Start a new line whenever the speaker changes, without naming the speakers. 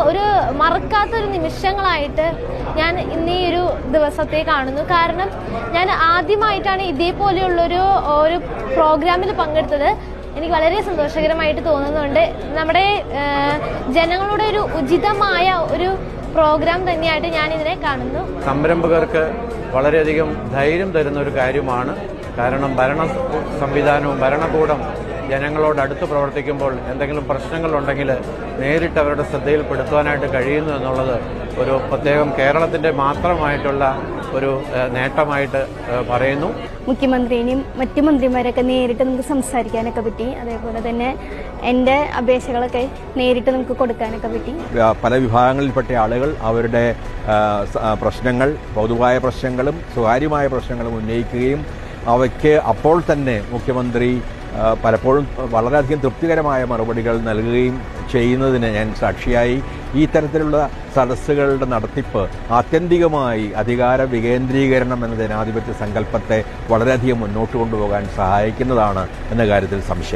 ഒരു മറക്കാത്തൊരു നിമിഷങ്ങളായിട്ട് ഞാൻ ഇന്ന് ഈ ഒരു ദിവസത്തെ കാണുന്നു. കാരണം ഞാൻ ആദ്യമായിട്ടാണ് ഇതേപോലെയുള്ളൊരു പ്രോഗ്രാമിൽ പങ്കെടുത്തത്. എനിക്ക് വളരെ സന്തോഷകരമായിട്ട് തോന്നുന്നുണ്ട്. നമ്മുടെ ജനങ്ങളുടെ ഒരു ഉചിതമായ ഒരു പ്രോഗ്രാം തന്നെയായിട്ട് ഞാൻ ഇതിനെ കാണുന്നു.
സംരംഭകർക്ക് വളരെയധികം ധൈര്യം തരുന്ന ഒരു കാര്യമാണ്. കാരണം ഭരണ സംവിധാനവും ഭരണകൂടം ജനങ്ങളോട് അടുത്ത് പ്രവർത്തിക്കുമ്പോൾ എന്തെങ്കിലും പ്രശ്നങ്ങളുണ്ടെങ്കിൽ നേരിട്ട് അവരുടെ ശ്രദ്ധയിൽപ്പെടുത്തുവാനായിട്ട് കഴിയുന്നു എന്നുള്ളത് ഒരു പ്രത്യേകം കേരളത്തിൻ്റെ മാത്രമായിട്ടുള്ള ഒരു നേട്ടമായിട്ട് പറയുന്നു.
മുഖ്യമന്ത്രിനെയും മറ്റു മന്ത്രിമാരൊക്കെ നേരിട്ട് നമുക്ക് സംസാരിക്കാനൊക്കെ പറ്റി. അതേപോലെ തന്നെ എൻ്റെ അപേക്ഷകളൊക്കെ നേരിട്ട് നമുക്ക് കൊടുക്കാനൊക്കെ പറ്റി.
പല വിഭാഗങ്ങളിൽപ്പെട്ട ആളുകൾ അവരുടെ പ്രശ്നങ്ങൾ, പൊതുവായ പ്രശ്നങ്ങളും സ്വകാര്യമായ പ്രശ്നങ്ങളും ഉന്നയിക്കുകയും അവയ്ക്ക് അപ്പോൾ തന്നെ മുഖ്യമന്ത്രി പലപ്പോഴും വളരെയധികം തൃപ്തികരമായ മറുപടികൾ നൽകുകയും ചെയ്യുന്നതിന് ഞാൻ സാക്ഷിയായി. ഈ തരത്തിലുള്ള സദസ്സുകളുടെ നടത്തിപ്പ് ആത്യന്തികമായി അധികാര വികേന്ദ്രീകരണം എന്ന ജനാധിപത്യ സങ്കല്പത്തെ വളരെയധികം മുന്നോട്ട് കൊണ്ടുപോകാൻ സഹായിക്കുന്നതാണ് എന്ന കാര്യത്തിൽ സംശയം.